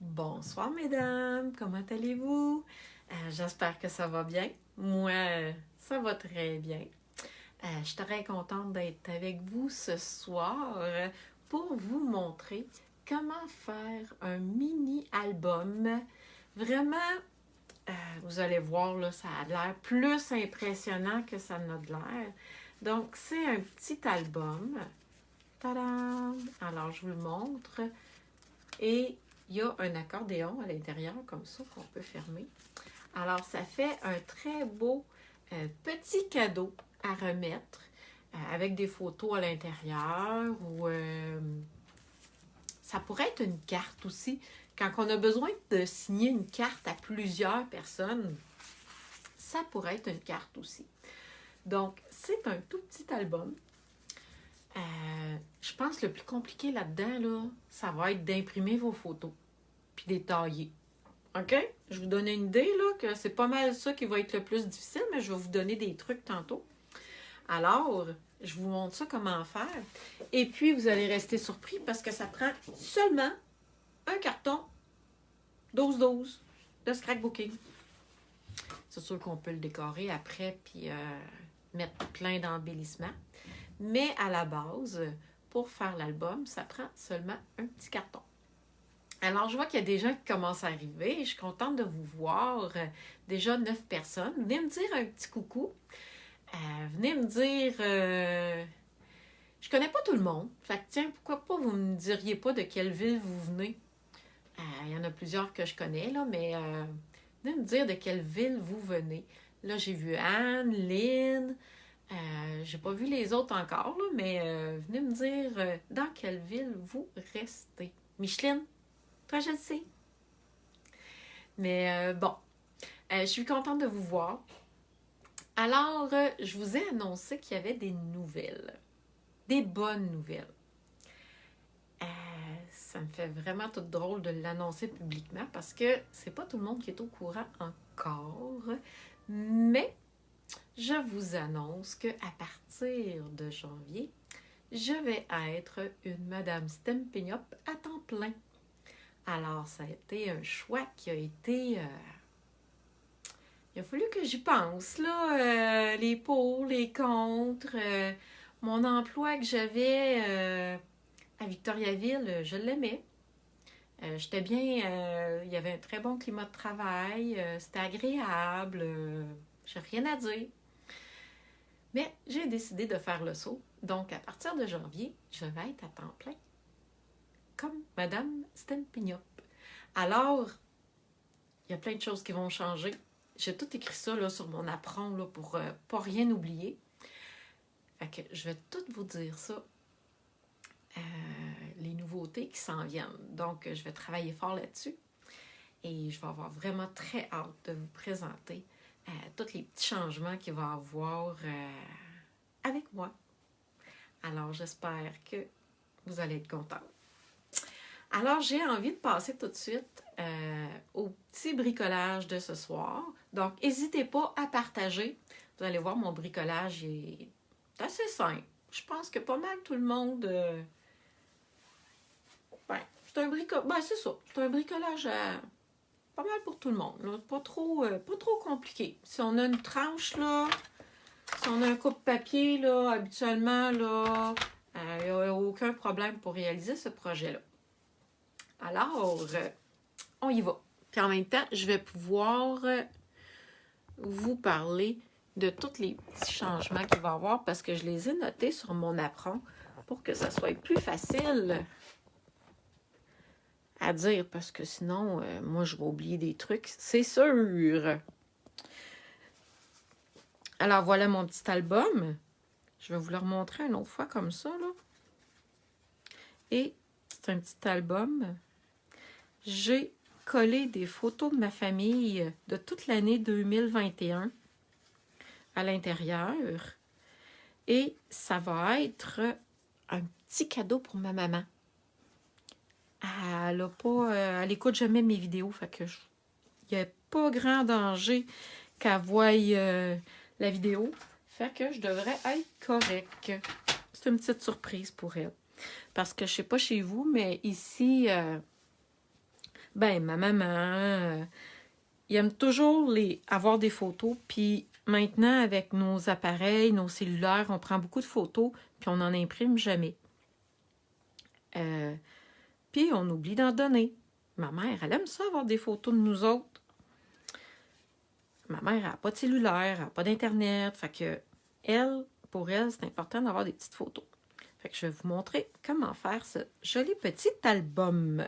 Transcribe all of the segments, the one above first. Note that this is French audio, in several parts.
Bonsoir mesdames, comment allez-vous? J'espère que ça va bien. Moi, ça va très bien. Je suis très contente d'être avec vous ce soir pour vous montrer comment faire un mini-album. Vraiment, vous allez voir, là, ça a l'air plus impressionnant que ça n'a de l'air. Donc, c'est un petit album. Tadam! Alors, je vous le montre. Et il y a un accordéon à l'intérieur, comme ça, qu'on peut fermer. Alors, ça fait un très beau petit cadeau à remettre avec des photos à l'intérieur ou ça pourrait être une carte aussi. Quand on a besoin de signer une carte à plusieurs personnes, ça pourrait être une carte aussi. Donc, c'est un tout petit album. Je pense que le plus compliqué là-dedans, là, ça va être d'imprimer vos photos puis de les tailler. OK? Je vous donne une idée, là, que c'est pas mal ça qui va être le plus difficile, mais je vais vous donner des trucs tantôt. Alors, je vous montre ça comment faire. Et puis, vous allez rester surpris parce que ça prend seulement un carton 12-12 de scrapbooking. C'est sûr qu'on peut le décorer après puis mettre plein d'embellissements. Mais à la base, pour faire l'album, ça prend seulement un petit carton. Alors, je vois qu'il y a des gens qui commencent à arriver. Je suis contente de vous voir. Déjà 9 personnes. Venez me dire un petit coucou. Venez me dire... je connais pas tout le monde. Fait que tiens, pourquoi pas vous me diriez pas de quelle ville vous venez. Il y en a plusieurs que je connais, là, mais venez me dire de quelle ville vous venez. Là, j'ai vu Anne, Lynn. J'ai pas vu les autres encore, là, mais venez me dire dans quelle ville vous restez. Micheline, toi, je le sais. Mais bon, je suis contente de vous voir. Alors, je vous ai annoncé qu'il y avait des nouvelles, des bonnes nouvelles. Ça me fait vraiment tout drôle de l'annoncer publiquement parce que c'est pas tout le monde qui est au courant encore. Mais je vous annonce que à partir de janvier, je vais être une Madame Stempeniop à temps plein. Alors, ça a été un choix qui a été il a fallu que j'y pense, là, les pour, les contre. Mon emploi que j'avais à Victoriaville, je l'aimais. J'étais bien, il y avait un très bon climat de travail, c'était agréable, j'ai rien à dire. Mais j'ai décidé de faire le saut. Donc, à partir de janvier, je vais être à temps plein, comme Madame Stempiniop. Alors, il y a plein de choses qui vont changer. J'ai tout écrit ça là, sur mon apron là, pour pas rien oublier. Fait que je vais tout vous dire ça, les nouveautés qui s'en viennent. Donc, je vais travailler fort là-dessus et je vais avoir vraiment très hâte de vous présenter tous les petits changements qu'il va y avoir avec moi. Alors, j'espère que vous allez être contents. Alors, j'ai envie de passer tout de suite au petit bricolage de ce soir. Donc, n'hésitez pas à partager. Vous allez voir, mon bricolage est assez simple. Je pense que pas mal tout le monde... c'est un bricolage... c'est ça. C'est un bricolage pas mal pour tout le monde. Là. Pas trop compliqué. Si on a une tranche, là, si on a un coupe-papier, là, habituellement, là, il n'y a aucun problème pour réaliser ce projet-là. Alors, on y va. Puis en même temps, je vais pouvoir vous parler de tous les petits changements qu'il va y avoir parce que je les ai notés sur mon apron pour que ça soit plus facile à dire parce que sinon, moi, je vais oublier des trucs, c'est sûr. Alors, voilà mon petit album. Je vais vous le remontrer une autre fois comme ça, là. Et c'est un petit album. J'ai collé des photos de ma famille de toute l'année 2021 à l'intérieur. Et ça va être un petit cadeau pour ma maman. Elle a pas, elle écoute jamais mes vidéos, fait que il n'y a pas grand danger qu'elle voie la vidéo. Fait que je devrais être correcte. C'est une petite surprise pour elle. Parce que je sais pas chez vous, mais ici, Ben, ma maman, il aime toujours avoir des photos, puis maintenant, avec nos appareils, nos cellulaires, on prend beaucoup de photos, puis on n'en imprime jamais. Puis on oublie d'en donner. Ma mère, elle aime ça, avoir des photos de nous autres. Ma mère n'a pas de cellulaire, elle n'a pas d'Internet, fait que pour elle, c'est important d'avoir des petites photos. Fait que je vais vous montrer comment faire ce joli petit album.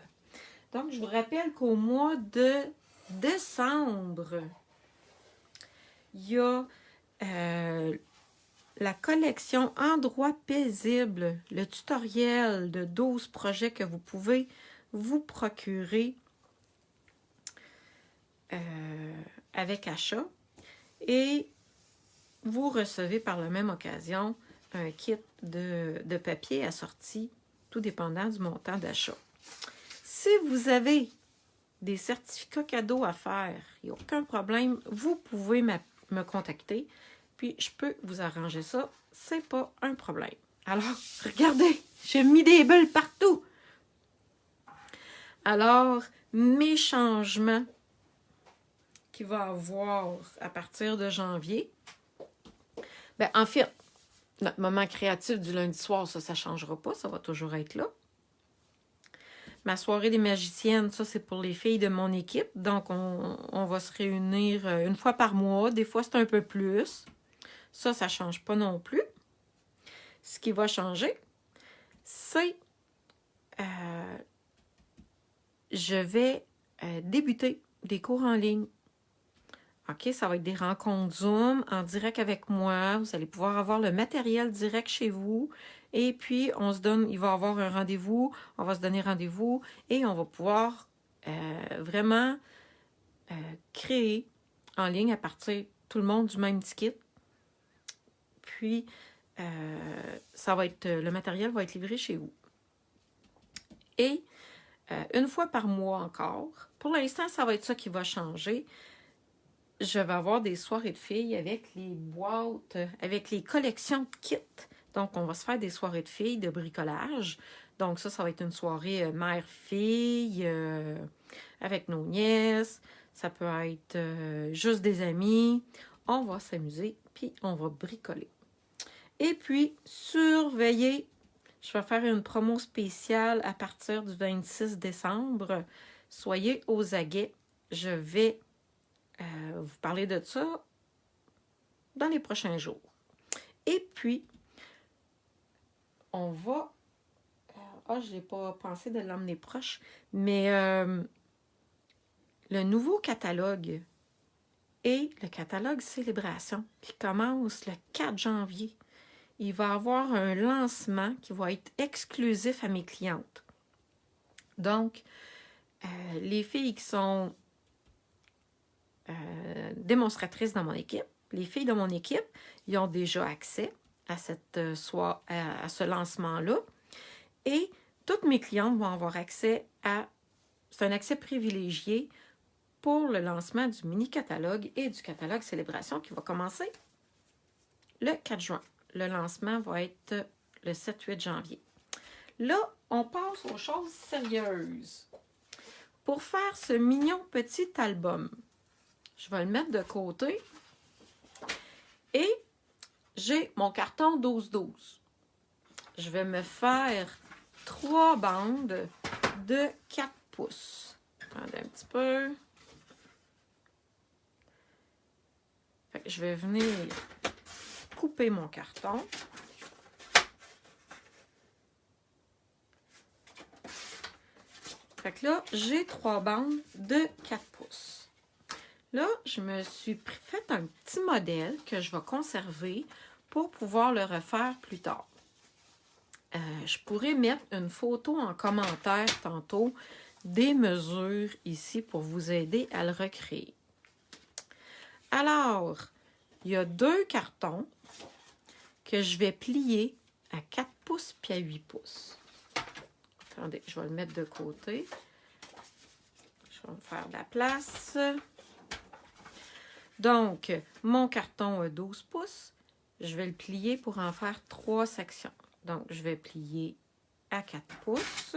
Donc, je vous rappelle qu'au mois de décembre, il y a la collection Endroits paisibles, le tutoriel de 12 projets que vous pouvez vous procurer avec achat. Et vous recevez par la même occasion un kit de papier assorti, tout dépendant du montant d'achat. Si vous avez des certificats cadeaux à faire, il n'y a aucun problème, vous pouvez me contacter, puis je peux vous arranger ça, c'est pas un problème. Alors, regardez, j'ai mis des bulles partout. Alors, mes changements qu'il va y avoir à partir de janvier, ben, en fait, notre moment créatif du lundi soir, ça ne changera pas, ça va toujours être là. Ma soirée des magiciennes, ça, c'est pour les filles de mon équipe. Donc, on va se réunir une fois par mois. Des fois, c'est un peu plus. Ça ne change pas non plus. Ce qui va changer, c'est je vais débuter des cours en ligne. OK, ça va être des rencontres Zoom en direct avec moi. Vous allez pouvoir avoir le matériel direct chez vous. Et puis, il va y avoir un rendez-vous. On va se donner rendez-vous et on va pouvoir vraiment créer en ligne à partir tout le monde du même ticket. Puis, le matériel va être livré chez vous. Et une fois par mois encore, pour l'instant, ça va être ça qui va changer. Je vais avoir des soirées de filles avec les boîtes, avec les collections de kits. Donc, on va se faire des soirées de filles de bricolage. Donc, ça va être une soirée mère-fille avec nos nièces. Ça peut être juste des amis. On va s'amuser, puis on va bricoler. Et puis, surveillez, je vais faire une promo spéciale à partir du 26 décembre. Soyez aux aguets. Je vais vous parler de ça dans les prochains jours. Et puis, on va... je n'ai pas pensé de l'emmener proche, mais le nouveau catalogue et le catalogue Célébration qui commence le 4 janvier. Il va y avoir un lancement qui va être exclusif à mes clientes. Donc, les filles qui sont démonstratrices dans mon équipe, les filles de mon équipe, ils ont déjà accès à ce lancement-là. Et toutes mes clientes vont avoir accès à... C'est un accès privilégié pour le lancement du mini-catalogue et du catalogue Célébration qui va commencer le 4 juin. Le lancement va être le 7-8 janvier. Là, on passe aux choses sérieuses. Pour faire ce mignon petit album, je vais le mettre de côté. Et j'ai mon carton 12-12. Je vais me faire 3 bandes de 4 pouces. Attendez un petit peu. Fait que je vais venir couper mon carton. Fait que là, j'ai 3 bandes de 4 pouces. Là, je me suis fait un petit modèle que je vais conserver pour pouvoir le refaire plus tard. Je pourrais mettre une photo en commentaire tantôt des mesures ici pour vous aider à le recréer. Alors, il y a 2 cartons que je vais plier à 4 pouces puis à 8 pouces. Attendez, je vais le mettre de côté. Je vais me faire de la place. Donc, mon carton a 12 pouces. Je vais le plier pour en faire 3 sections. Donc, je vais plier à 4 pouces.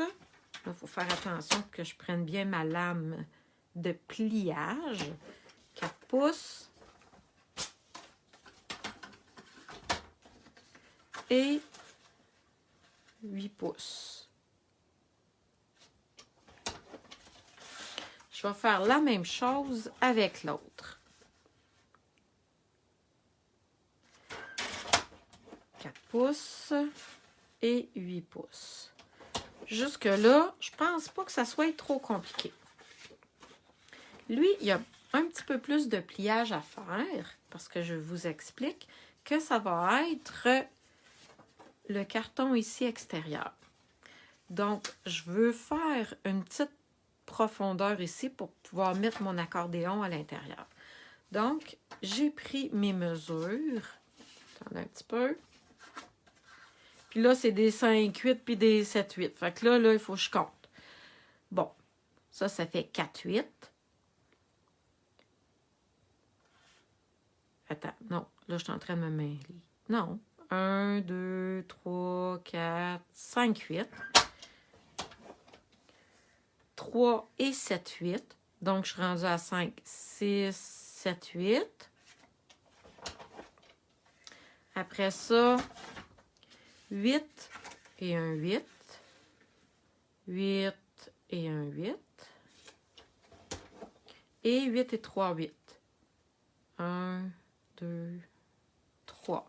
il faut faire attention que je prenne bien ma lame de pliage. 4 pouces. Et 8 pouces. Je vais faire la même chose avec l'autre. 4 pouces et 8 pouces. Jusque-là, je pense pas que ça soit trop compliqué. Lui, il y a un petit peu plus de pliage à faire parce que je vous explique que ça va être le carton ici extérieur. Donc, je veux faire une petite profondeur ici pour pouvoir mettre mon accordéon à l'intérieur. Donc, j'ai pris mes mesures. Attendez un petit peu. Puis là, c'est des 5-8 puis des 7-8. Fait que là, il faut que je compte. Bon, ça fait 4-8. Attends, non. Là, je suis en train de me mêler. Non. 1, 2, 3, 4, 5, 8. 3 et 7, 8. Donc, je suis rendue à 5, 6, 7, 8. Après ça, 8 et un 8. 8 et un 8. Et 8 et 3, 8. 1, 2, 3.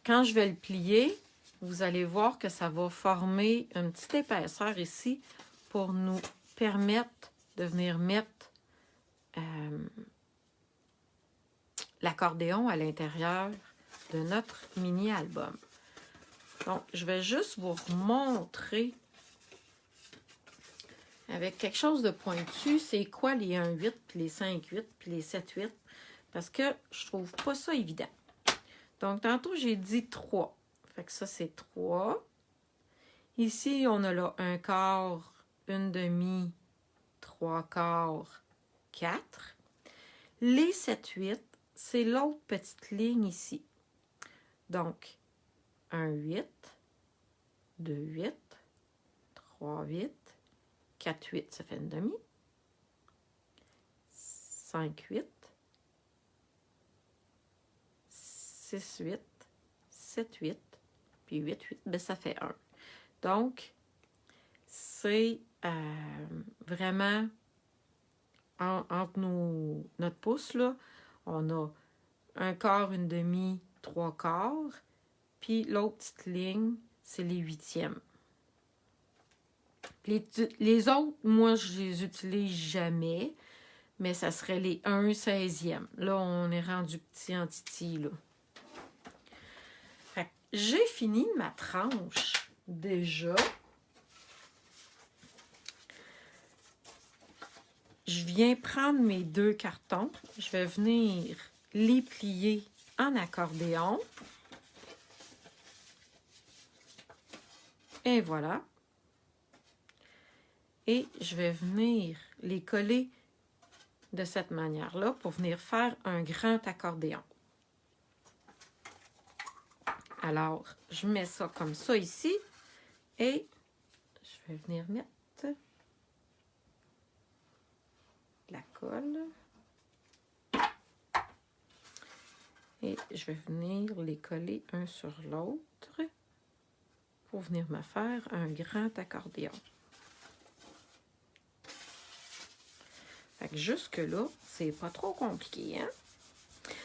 Quand je vais le plier, vous allez voir que ça va former une petite épaisseur ici pour nous permettre de venir mettre l'accordéon à l'intérieur de notre mini-album. Donc, je vais juste vous montrer avec quelque chose de pointu, c'est quoi les 1-8, puis les 5-8, puis les 7-8, parce que je trouve pas ça évident. Donc, tantôt, j'ai dit 3. Fait que ça, c'est 3. Ici, on a là un quart, une demi, 3 quarts, 4. Les 7-8, c'est l'autre petite ligne ici. Donc, 1 8, 2 8, 3 8, 4 8, ça fait une demi. 5 8, 6 8, 7 8, puis 8 8, ben ça fait 1. Donc, c'est vraiment entre notre pouce, là, on a un quart, une demi, 3 quarts, puis l'autre petite ligne, c'est les huitièmes. Les autres, moi, je les utilise jamais, mais ça serait les 1/16e. Là, on est rendu petit en titi, là. Fait que j'ai fini ma tranche déjà. Je viens prendre mes 2 cartons. Je vais venir les plier en accordéon. Et voilà. Et je vais venir les coller de cette manière-là pour venir faire un grand accordéon. Alors, je mets ça comme ça ici et je vais venir mettre la colle. Et je vais venir les coller un sur l'autre pour venir me faire un grand accordéon. Fait que jusque-là, c'est pas trop compliqué, hein?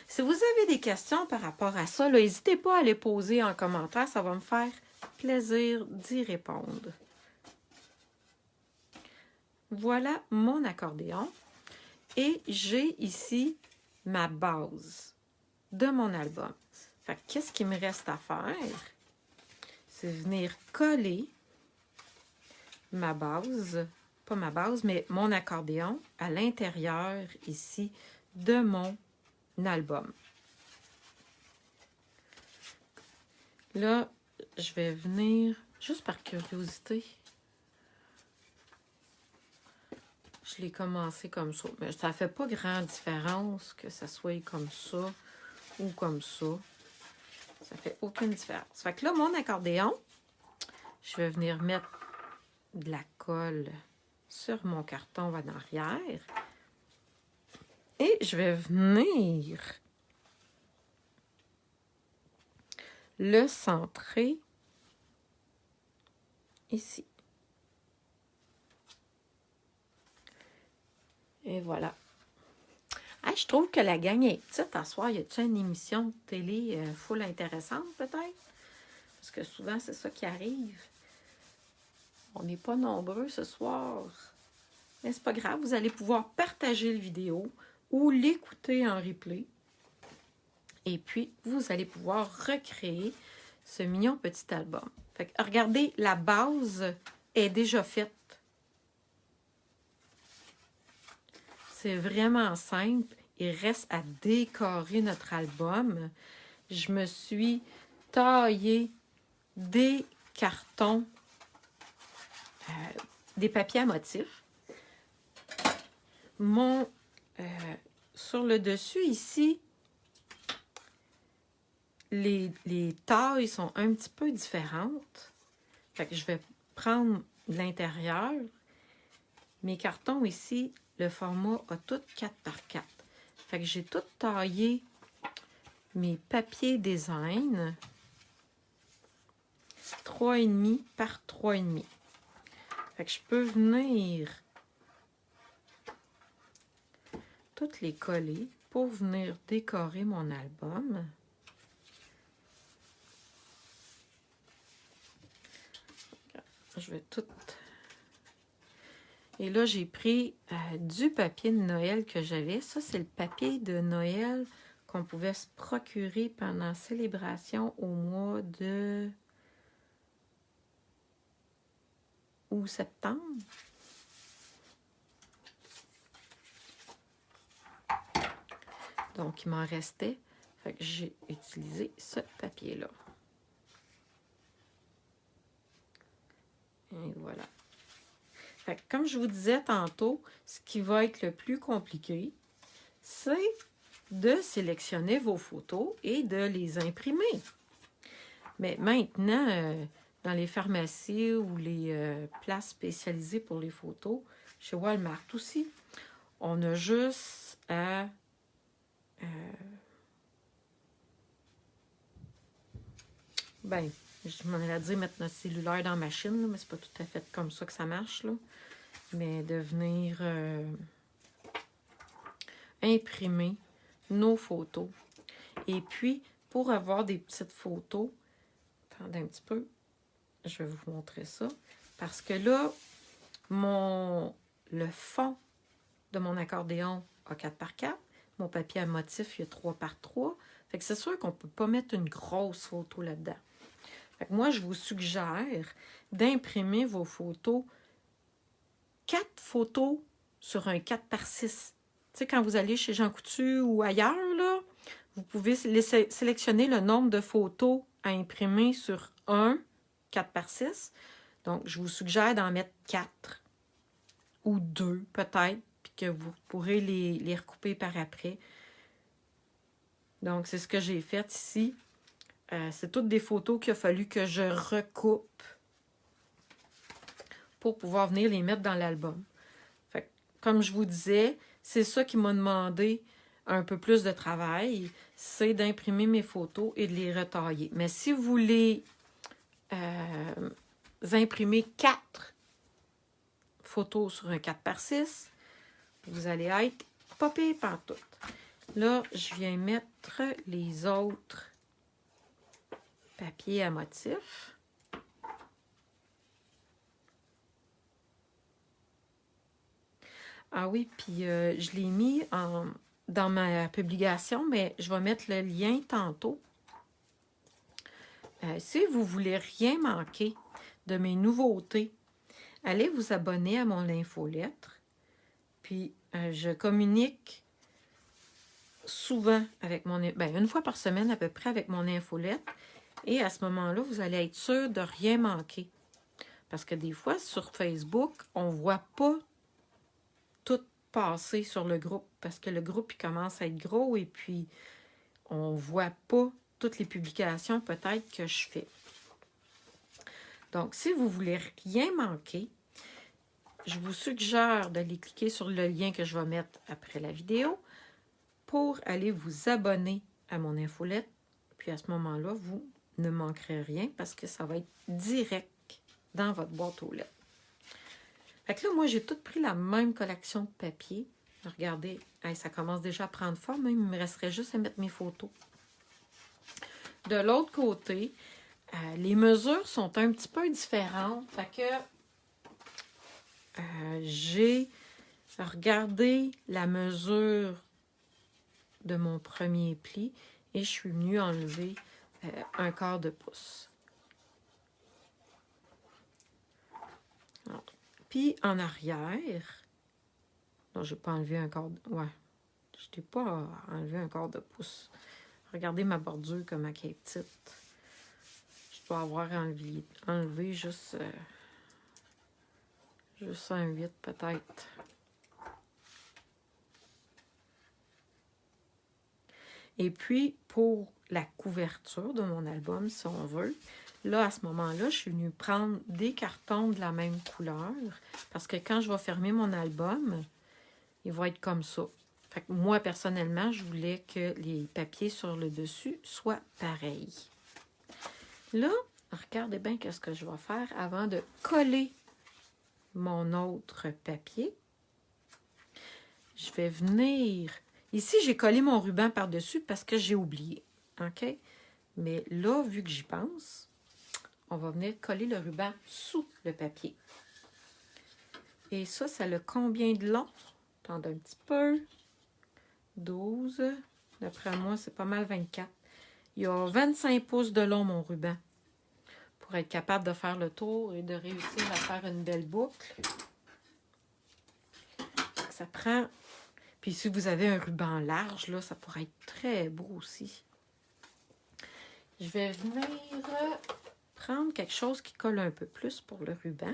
Si vous avez des questions par rapport à ça, n'hésitez pas à les poser en commentaire. Ça va me faire plaisir d'y répondre. Voilà mon accordéon. Et j'ai ici ma base de mon album. Fait que qu'est-ce qu'il me reste à faire? C'est venir coller ma base, pas ma base, mais mon accordéon à l'intérieur ici de mon album. Là, je vais venir, juste par curiosité, je l'ai commencé comme ça. Mais ça ne fait pas grande différence que ça soit comme ça ou comme ça. Ça fait aucune différence. Fait que là, mon accordéon, je vais venir mettre de la colle sur mon carton en arrière. Et je vais venir le centrer ici. Et voilà. Ah, je trouve que la gang est petite. À soir, y a-t-il une émission de télé full intéressante, peut-être? Parce que souvent, c'est ça qui arrive. On n'est pas nombreux ce soir. Mais c'est pas grave, vous allez pouvoir partager la vidéo ou l'écouter en replay. Et puis, vous allez pouvoir recréer ce mignon petit album. Fait que, regardez, la base est déjà faite. C'est vraiment simple. Il reste à décorer notre album. Je me suis taillé des cartons, des papiers à motifs. Sur le dessus, ici, les tailles sont un petit peu différentes. Fait que je vais prendre l'intérieur. Mes cartons ici, le format a tout 4 par 4. Fait que j'ai tout taillé mes papiers design 3,5 par 3,5. Fait que je peux venir toutes les coller pour venir décorer mon album. Je vais tout... Et là, j'ai pris du papier de Noël que j'avais. Ça, c'est le papier de Noël qu'on pouvait se procurer pendant la célébration au mois de août-septembre. Donc, il m'en restait. Fait que j'ai utilisé ce papier-là. Et voilà. Fait que comme je vous disais tantôt, ce qui va être le plus compliqué, c'est de sélectionner vos photos et de les imprimer. Mais maintenant, dans les pharmacies ou les places spécialisées pour les photos, chez Walmart aussi, on a juste à... je m'en allais dire mettre notre cellulaire dans la machine, là, mais c'est pas tout à fait comme ça que ça marche, là. Mais de venir imprimer nos photos. Et puis, pour avoir des petites photos, attendez un petit peu, je vais vous montrer ça. Parce que là, le fond de mon accordéon a 4 par 4. Mon papier à motif, il y a 3 par 3. Fait que c'est sûr qu'on ne peut pas mettre une grosse photo là-dedans. Fait que moi, je vous suggère d'imprimer vos photos, 4 photos sur un 4 par 6. Tu sais, quand vous allez chez Jean Coutu ou ailleurs, là, vous pouvez sélectionner le nombre de photos à imprimer sur un 4 par 6. Donc, je vous suggère d'en mettre 4 ou 2 peut-être, puis que vous pourrez les recouper par après. Donc, c'est ce que j'ai fait ici. C'est toutes des photos qu'il a fallu que je recoupe pour pouvoir venir les mettre dans l'album. Comme je vous disais, c'est ça qui m'a demandé un peu plus de travail, c'est d'imprimer mes photos et de les retailler. Mais si vous voulez imprimer 4 photos sur un 4 par 6, vous allez être pas pire pantoute. Là, je viens mettre les autres papiers à motifs. Ah oui, puis je l'ai mis dans ma publication, mais je vais mettre le lien tantôt. Si vous voulez rien manquer de mes nouveautés, allez vous abonner à mon infolettre. Puis, je communique souvent avec une fois par semaine à peu près avec mon infolettre. Et à ce moment-là, vous allez être sûr de rien manquer. Parce que des fois, sur Facebook, on ne voit pas tout passer sur le groupe. Parce que le groupe, il commence à être gros et puis on ne voit pas toutes les publications peut-être que je fais. Donc, si vous voulez rien manquer, je vous suggère d'aller cliquer sur le lien que je vais mettre après la vidéo pour aller vous abonner à mon infolette. Puis à ce moment-là, vous ne manquerez rien parce que ça va être direct dans votre boîte aux lettres. Fait que là, moi, j'ai tout pris la même collection de papier. Regardez, ça commence déjà à prendre forme. Même, il me resterait juste à mettre mes photos. De l'autre côté, les mesures sont un petit peu différentes. Fait que j'ai regardé la mesure de mon premier pli et je suis venue enlever 1/4 de pouce. Alors, puis en arrière, non, je n'ai pas enlevé 1/4 de... Ouais, je n'ai pas enlevé 1/4 de pouce. Regardez ma bordure comme elle est petite. Je dois avoir enlevé juste 1/8 peut-être. Et puis, pour la couverture de mon album, si on veut, là, à ce moment-là, je suis venue prendre des cartons de la même couleur parce que quand je vais fermer mon album, il va être comme ça. Fait que moi, personnellement, je voulais que les papiers sur le dessus soient pareils. Là, regardez bien ce que je vais faire avant de coller mon autre papier. Je vais venir... Ici, j'ai collé mon ruban par-dessus parce que j'ai oublié. OK? Mais là, vu que j'y pense, on va venir coller le ruban sous le papier. Et ça a combien de long? Attendez un petit peu. 12. D'après moi, c'est pas mal 24. Il y a 25 pouces de long, mon ruban, pour être capable de faire le tour et de réussir à faire une belle boucle. Ça prend... Puis si vous avez un ruban large, là, ça pourrait être très beau aussi. Je vais venir prendre quelque chose qui colle un peu plus pour le ruban.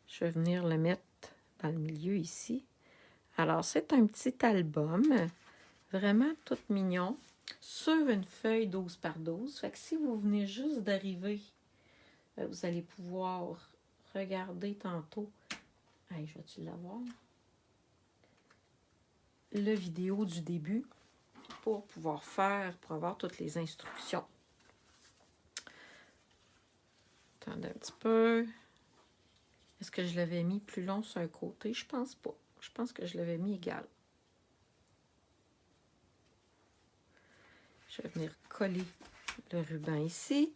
Je vais venir le mettre dans le milieu ici. Alors, c'est un petit album, vraiment tout mignon, sur une feuille 12 par 12. Fait que si vous venez juste d'arriver, vous allez pouvoir regarder tantôt. Hey, je vais-tu l'avoir? Le vidéo du début pour pouvoir pour avoir toutes les instructions. Attendez un petit peu. Est-ce que je l'avais mis plus long sur un côté? Je pense pas. Je pense que je l'avais mis égal. Je vais venir coller le ruban ici.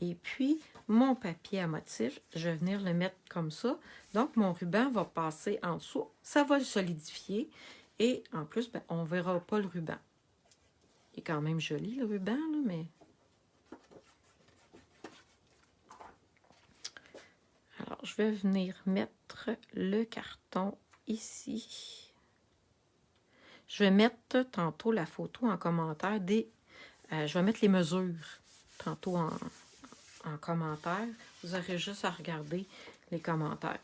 Et puis, mon papier à motif, je vais venir le mettre comme ça. Donc, mon ruban va passer en dessous. Ça va le solidifier. Et en plus, ben, on ne verra pas le ruban. Il est quand même joli, le ruban, là, mais... Alors, je vais venir mettre le carton ici. Je vais mettre tantôt la photo en commentaire je vais mettre les mesures tantôt en commentaire. Vous aurez juste à regarder les commentaires.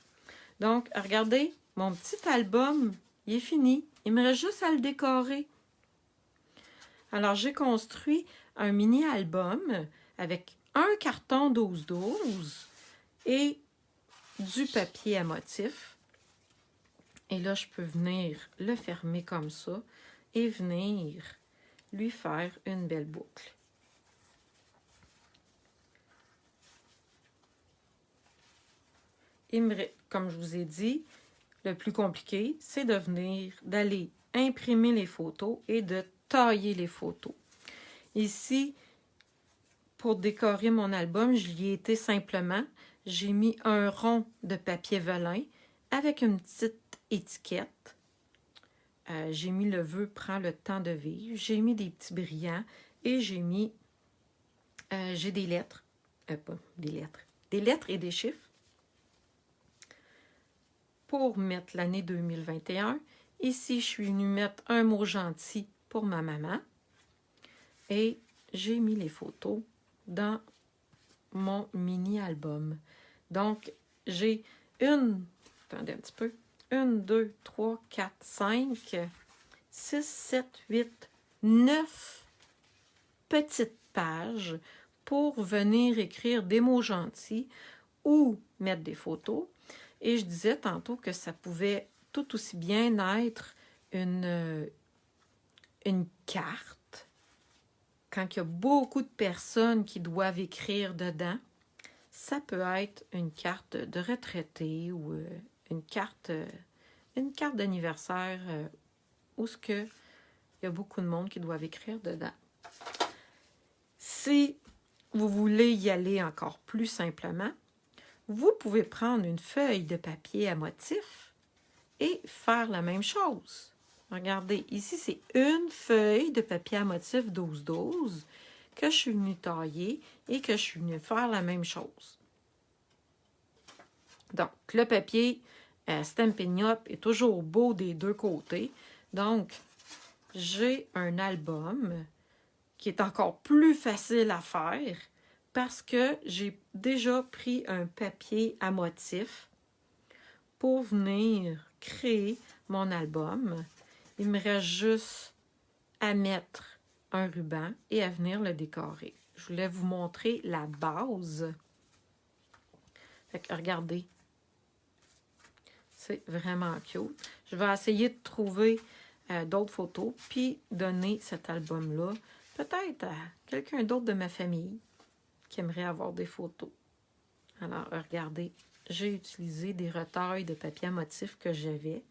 Donc, regardez, mon petit album, il est fini. Il me reste juste à le décorer. Alors, j'ai construit un mini-album avec un carton 12-12 et du papier à motif. Et là, je peux venir le fermer comme ça et venir lui faire une belle boucle. Comme je vous ai dit, le plus compliqué, c'est d'aller imprimer les photos et de tailler les photos. Ici, pour décorer mon album, je l'y ai été simplement. J'ai mis un rond de papier velin avec une petite étiquette. J'ai mis le vœu prend le temps de vivre. J'ai mis des petits brillants et j'ai mis j'ai des lettres. Pas des lettres. Des lettres et des chiffres pour mettre l'année 2021. Ici, je suis venue mettre un mot gentil pour ma maman. Et j'ai mis les photos dans mon mini-album. Donc, j'ai attendez un petit peu, 1, 2, 3, 4, 5, 6, 7, 8, 9 petites pages pour venir écrire des mots gentils ou mettre des photos. Et je disais tantôt que ça pouvait tout aussi bien être une carte. Quand il y a beaucoup de personnes qui doivent écrire dedans, ça peut être une carte de retraité ou une carte d'anniversaire où il y a beaucoup de monde qui doivent écrire dedans. Si vous voulez y aller encore plus simplement, vous pouvez prendre une feuille de papier à motif et faire la même chose. Regardez, ici, c'est une feuille de papier à motif 12-12 que je suis venue tailler et que je suis venue faire la même chose. Donc, le papier Stampin' Up est toujours beau des deux côtés. Donc, j'ai un album qui est encore plus facile à faire parce que j'ai déjà pris un papier à motif pour venir créer mon album. Il me reste juste à mettre un ruban et à venir le décorer. Je voulais vous montrer la base. Fait que regardez. C'est vraiment cute. Je vais essayer de trouver d'autres photos puis donner cet album-là peut-être à quelqu'un d'autre de ma famille qui aimerait avoir des photos. Alors, regardez, j'ai utilisé des retailles de papier à motif que j'avais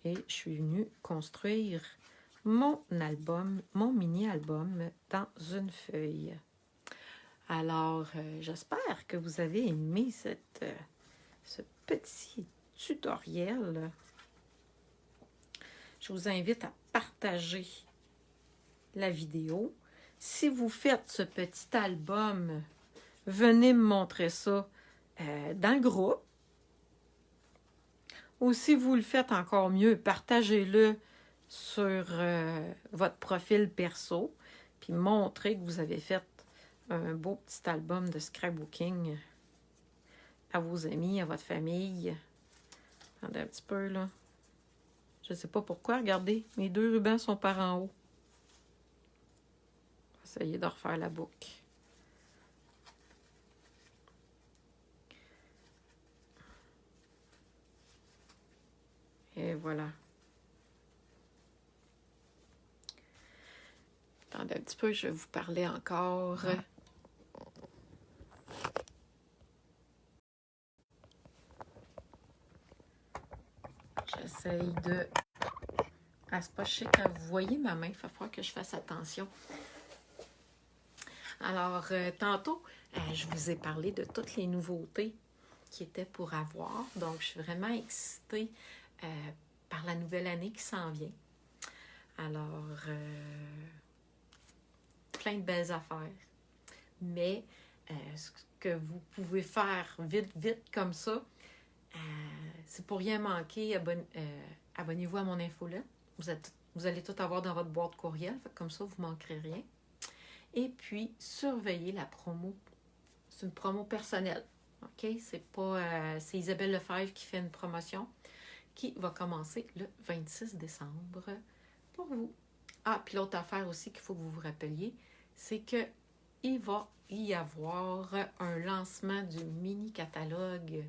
et je suis venue construire mon album, mon mini-album dans une feuille. Alors, j'espère que vous avez aimé ce petit tutoriel. Je vous invite à partager la vidéo. Si vous faites ce petit album, venez me montrer ça dans le groupe. Ou si vous le faites encore mieux, partagez-le sur votre profil perso, puis montrez que vous avez fait un beau petit album de scrapbooking à vos amis, à votre famille. Attendez un petit peu, là. Je ne sais pas pourquoi. Regardez, mes deux rubans sont par en haut. On va essayer de refaire la boucle. Et voilà. Attendez un petit peu, je vais vous parler encore. J'essaye de... Ah, c'est pas chic, quand vous voyez ma main, il va falloir que je fasse attention. Alors, tantôt, je vous ai parlé de toutes les nouveautés qui étaient pour avoir. Donc, je suis vraiment excitée par la nouvelle année qui s'en vient. Alors, plein de belles affaires. Mais, ce que vous pouvez faire vite, vite comme ça, c'est pour rien manquer, abonnez-vous à mon infolette. Vous allez tout avoir dans votre boîte courriel, comme ça, vous ne manquerez rien. Et puis, surveillez la promo. C'est une promo personnelle. OK? C'est Isabelle Lefebvre qui fait une promotion qui va commencer le 26 décembre pour vous. Ah, puis l'autre affaire aussi qu'il faut que vous vous rappeliez, c'est qu'il va y avoir un lancement du mini-catalogue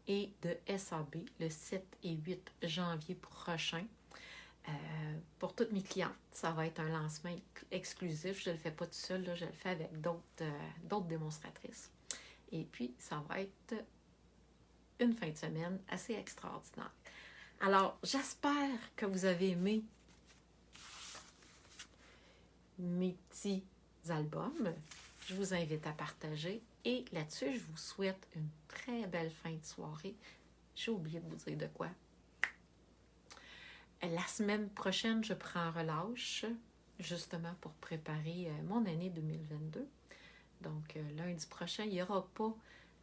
et de SAB le 7 et 8 janvier prochain. Pour toutes mes clientes, ça va être un lancement exclusif. Je ne le fais pas tout seul, là, je le fais avec d'autres démonstratrices. Et puis, ça va être une fin de semaine assez extraordinaire. Alors, j'espère que vous avez aimé mes petits albums. Je vous invite à partager. Et là-dessus, je vous souhaite une très belle fin de soirée. J'ai oublié de vous dire de quoi. La semaine prochaine, je prends relâche, justement pour préparer mon année 2022. Donc, lundi prochain, il n'y aura pas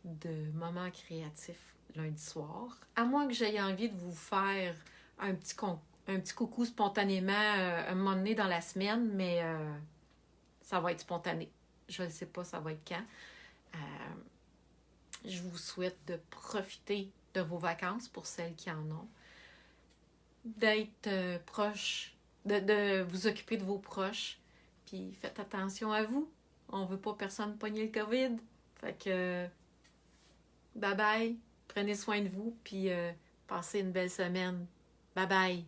de moment créatif lundi soir. À moins que j'aie envie de vous faire un petit coucou spontanément un moment donné dans la semaine, mais ça va être spontané. Je ne sais pas ça va être quand. Je vous souhaite de profiter de vos vacances pour celles qui en ont. D'être proche de vous occuper de vos proches. Puis faites attention à vous. On veut pas personne pogner le COVID. Fait que bye bye. Prenez soin de vous, puis passez une belle semaine. Bye bye.